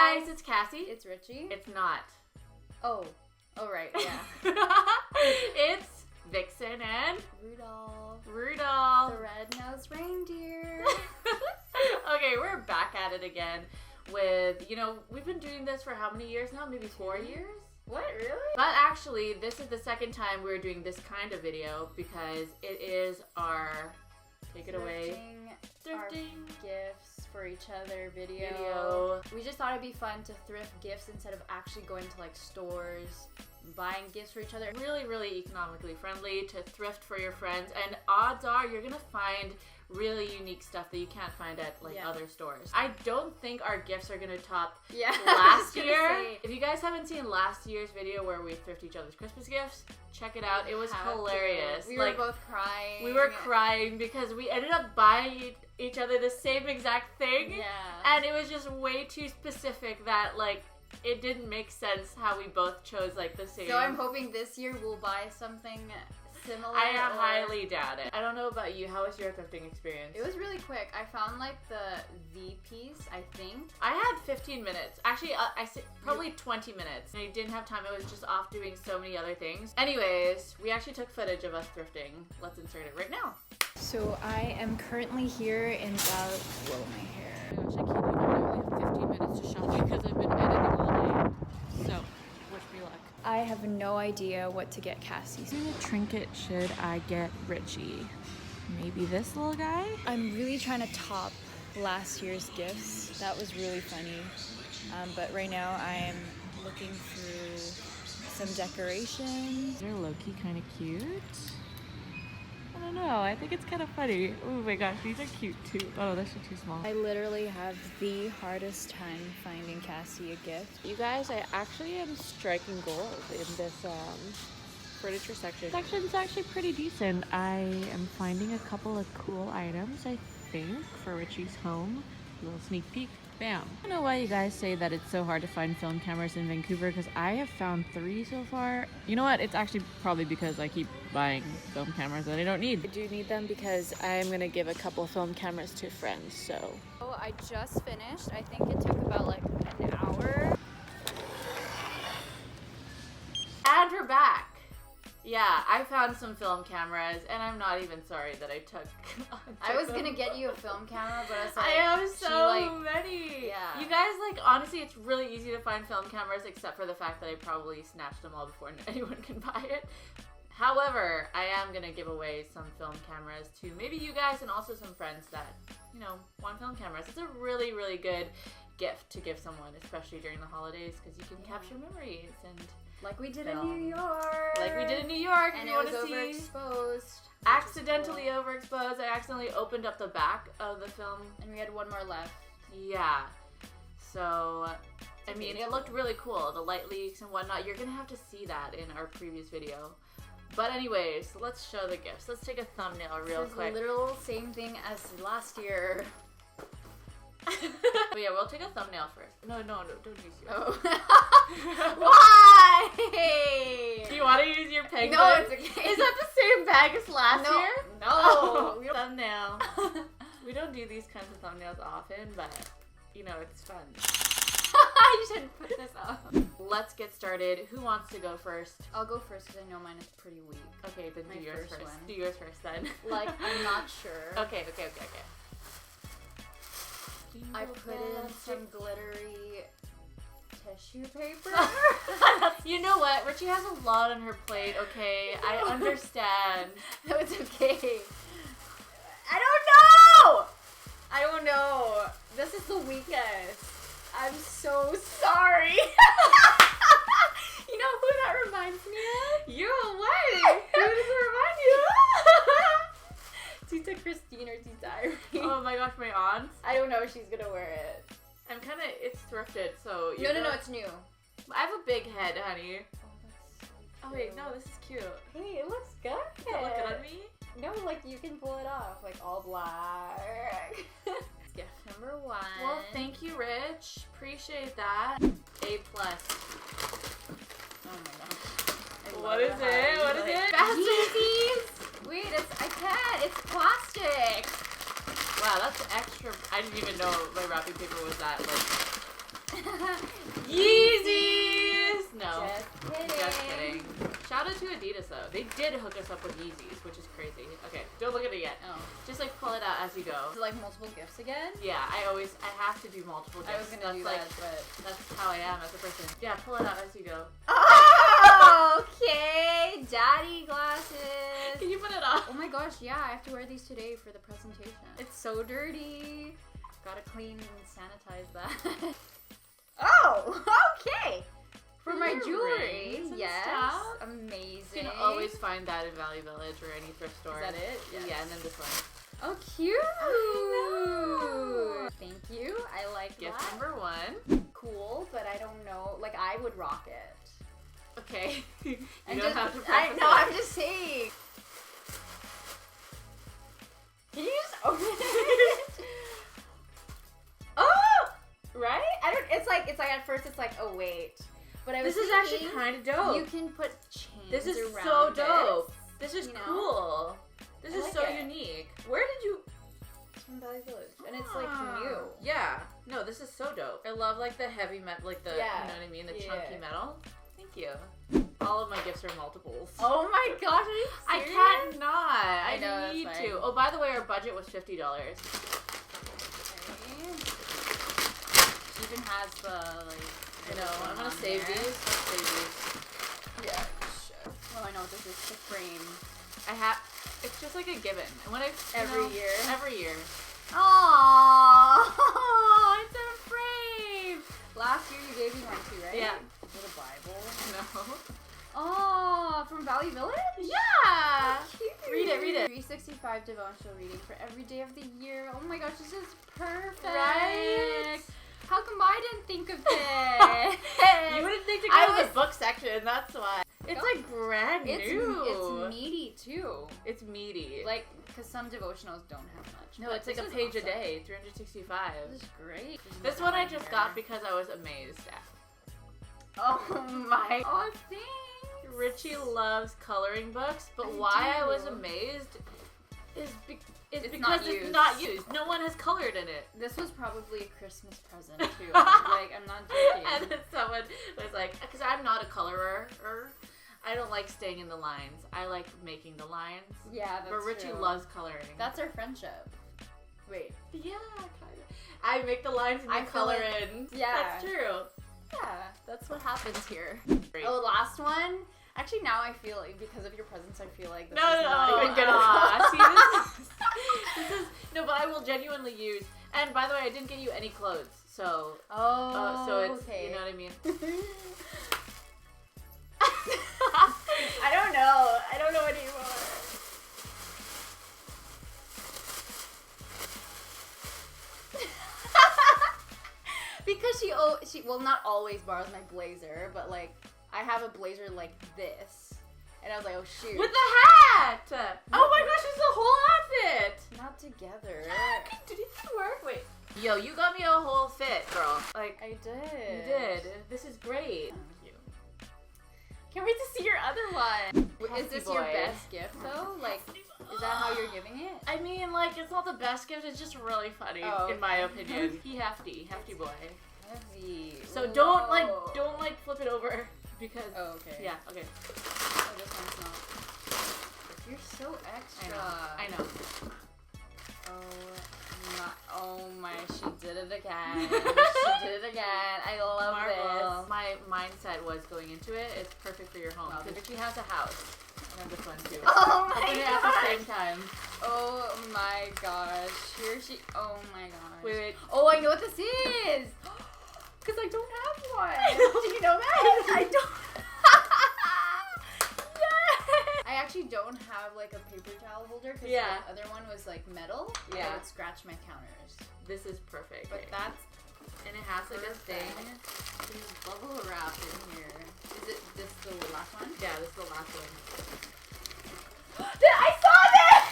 guys, it's Cassie. It's Richie. It's not. Oh right, yeah. It's Vixen and Rudolph. The red-nosed reindeer. Okay, we're back at it again with, we've been doing this for how many years now? Maybe 4 years? What, really? But actually, this is the second time we're doing this kind of video because it is our, take it away, thrifting gifts for each other video. We just thought it'd be fun to thrift gifts instead of actually going to like stores, buying gifts for each other. Really, really economically friendly to thrift for your friends, and odds are you're gonna find really unique stuff that you can't find at other stores. I don't think our gifts are gonna top last year. If you guys haven't seen last year's video where we thrift each other's Christmas gifts, check it out. It was hilarious. We were both crying. We were crying because we ended up buying each other the same exact thing. Yeah. And it was just way too specific that it didn't make sense how we both chose the same. So I'm hoping this year we'll buy something similar. I highly doubt it. I don't know about you. How was your thrifting experience? It was really quick. I found the V piece, I think. I had 15 minutes. Actually, I said probably 20 minutes. I didn't have time. I was just off doing so many other things. Anyways, we actually took footage of us thrifting. Let's insert it right now. So I am currently here in blow my hair. Oh my gosh, I kid you not. I only have 15 minutes to shop because I've been editing all day. So, wish me luck. I have no idea what to get Cassie. What kind of trinket should I get Richie? Maybe this little guy? I'm really trying to top last year's gifts. That was really funny. But right now I am looking through some decorations. They're low-key kind of cute. I don't know. I think it's kind of funny. Oh my gosh, these are cute too. Oh, they're so too small. I literally have the hardest time finding Cassie a gift. You guys, I actually am striking gold in this furniture section. This section's actually pretty decent. I am finding a couple of cool items, I think, for Richie's home. A little sneak peek. Bam. I don't know why you guys say that it's so hard to find film cameras in Vancouver, because I have found 3 so far. You know what? It's actually probably because I keep buying film cameras that I don't need. I do need them because I'm going to give a couple of film cameras to friends, so. Oh, I just finished. I think it took about an hour. And we're back. Yeah, I found some film cameras, and I'm not even sorry that I took I was gonna get you a film camera, but I was like, I have so many. Yeah. You guys, honestly, it's really easy to find film cameras, except for the fact that I probably snatched them all before anyone can buy it. However, I am gonna give away some film cameras to maybe you guys and also some friends that, want film cameras. It's a really, really good gift to give someone, especially during the holidays, because you can capture memories and like we did in New York. Like we did in New York. And it was overexposed. Accidentally overexposed. I accidentally opened up the back of the film. And we had one more left. Yeah. So, I mean, it looked really cool. The light leaks and whatnot. You're going to have to see that in our previous video. But anyways, let's show the gifts. Let's take a thumbnail real quick. It's literal same thing as last year. But yeah, we'll take a thumbnail first. No, don't use yours. Oh. Why? Do you want to use your penguin? No, it's okay. Is that the same bag as last year? No. Oh, thumbnail. We don't do these kinds of thumbnails often, but it's fun. You should put this up. Let's get started. Who wants to go first? I'll go first because I know mine is pretty weak. Okay, then do yours first. One. Do yours first then. I'm not sure. Okay. I put in some glittery tissue paper. You know what? Richie has a lot on her plate, okay? I understand. No, it's okay. I don't know. This is the weakest. I'm so sorry. You know who that reminds me of? You what? Who does it remind you of? Tita Christine or Tita Irene. Oh my gosh, my aunt. I don't know if she's gonna wear it. It's thrifted, so No, it's new. I have a big head, honey. Oh, that's so Oh wait, no, this is cute. Hey, it looks good. Does it look good on me? No, you can pull it off, all black. Gift number 1. Well, thank you, Rich. Appreciate that. A+. Oh my gosh. What is it? What is it? Yeezys! Wait, I can't. It's plastic. Wow, that's extra. I didn't even know my wrapping paper was that to Adidas though. They did hook us up with Yeezys, which is crazy. Okay, don't look at it yet. Oh. Just like pull it out as you go. Is it like multiple gifts again? Yeah, I have to do multiple gifts. I was gonna do that, but that's how I am as a person. Yeah, pull it out as you go. Oh, okay. Daddy glasses. Can you put it on? Oh my gosh, yeah, I have to wear these today for the presentation. It's so dirty. Gotta clean and sanitize that. Oh, okay. For my jewelry, rings and yes. stuff. Amazing. You can always find that in Value Village or any thrift store. Is that it? Yes. Yeah, and then this one. Oh, cute. I know. Thank you. I like Gift that. number 1. Cool, but I don't know. Like, I would rock it. Okay. you And don't just, have to I preface know, it. I'm just saying. Can you just open it? Oh! Right? I don't, it's like at first it's like, oh wait. But I was This is actually kind of dope. You can put chains This is around so dope. it, This is you know? cool. This I is like so it. unique. Where did you... It's from Valley Village. And it's like new. Yeah. No, this is so dope. I love like the heavy metal, like the, Yeah. you know what I mean? The Yeah. chunky metal. Thank you. All of my gifts are multiples. Oh my gosh, are you I serious? can't not. I know, that's need fine. to. Oh, by the way, our budget was $50. Okay. She even has the like. I know. I'm gonna on save there. these. Let's save these. Yeah, sure. Oh, I know what this is. The frame. I have. It's just like a given. And when I Every year? Every year. Aww, it's a frame. Last year you gave me one too, right? Yeah. Is it a Bible? No. Oh, from Valley Village? Yeah. Cute. Read it. Read it. 365 devotional reading for every day of the year. Oh my gosh, this is perfect. Right? How come I didn't think of this? You wouldn't think to I go to was- the book section. That's why. It's like brand new. It's meaty too. It's meaty. Like, because some devotionals don't have much. no, but it's like this a is page a awesome. day, 365. This is great. This one I just got because I was amazed at. Oh my. Oh, thanks. Richie loves coloring books, but I why I do. was amazed is It's because not it's used. not used. No one has colored in it. This was probably a Christmas present too. Like, I'm not joking. And then someone was like, because I'm not a colorer, I don't like staying in the lines. I like making the lines. Yeah, that's But Richie true. loves coloring. That's our friendship. Wait. Yeah, kind of. I make the lines and I you color fill in. Yeah. That's true. Yeah, that's what happens here. Great. Oh, last one. Actually, now I feel like because of your presence, I feel like this No, is not even good aw, enough. See, this is no, but I will genuinely use. And by the way, I didn't get you any clothes, so so it's okay. you know what I mean. I don't know. I don't know anymore. Because she well not always borrows my blazer, but like I have a blazer like this, and I was like, oh shoot, With the hat. Oh my gosh, it's the whole outfit. not together. Did it work? Wait. Yo, you got me a whole fit, girl. Like I did. you did. This is great. Can't wait to see your other one. Is Hefty this your boy. best gift though? Like, is that how you're giving it? I mean, like, it's not the best gift. It's just really funny, Oh, in my okay. opinion. Hefty boy. Heavy. So don't Whoa. flip it over because. Oh, okay. Yeah. Okay. Oh, this one's not. You're so extra. I know. Oh my, she did it again. She did it again. I love Marvel. this. My mindset was going into it. It's perfect for your home Wow, because she has a house. And then this one too. Oh my Open it at the same time. Oh my gosh. Here she. Oh my gosh. Wait. Oh, I know what this is. Because I don't have one. Do you know that? I don't. Yes. I actually don't have like a paper towel holder because Yeah. the other one was like metal. Yeah. That would scratch my counters. This is perfect. But that's and it has like a perfect. thing. There's bubble wrap in here. Is it this the last one? Yeah, this is the last one. I saw this!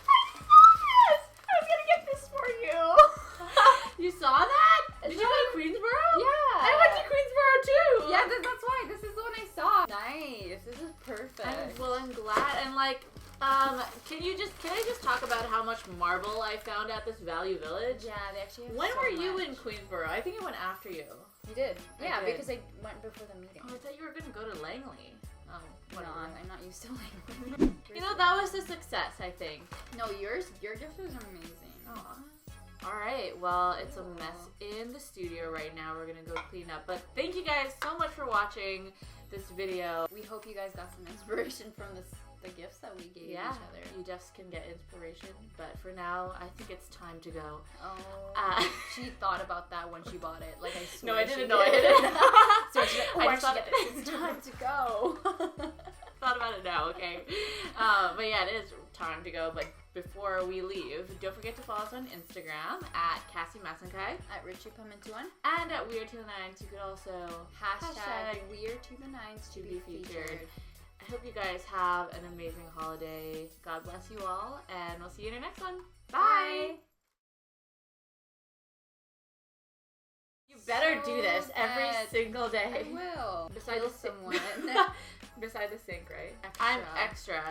I saw this! I was gonna get this for you. You saw that? Did you go to Queensboro? Yeah. I went to Queensboro too. Yeah, that's why. This is the one I saw. Nice. This is perfect. I'm glad. And like, can I just talk about how much marble I found at this Value Village? Yeah, they actually have When so were you much. in Queensboro? I think I went after you. You did. I Yeah, did. because I went before the meeting. Oh, I thought you were gonna go to Langley. Oh, No, whatever. I'm not used to labeling. You know, that was a success, I think. No, your gift was amazing. Aw. Alright, well, it's a mess in the studio right now. We're gonna go clean up. But thank you guys so much for watching this video. We hope you guys got some inspiration from the gifts that we gave each other. You just can get inspiration. But for now, I think it's time to go. Oh, she thought about that when she bought it. Like, I swear. No, I she didn't. did. No, I didn't. So she's like, I oh, just thought it's time to go. thought about it now, okay? But yeah, it is time to go. But before we leave, don't forget to follow us on Instagram at Cassie Masankai At Richie Pimentuan. and at Weird to the Nines. You could also Hashtag Weird to the Nines to be featured. I hope you guys have an amazing holiday. God bless you all, and we'll see you in our next one. Bye! You better do this every single day. I will. Beside the sink. Someone. Beside the sink, right? I'm extra.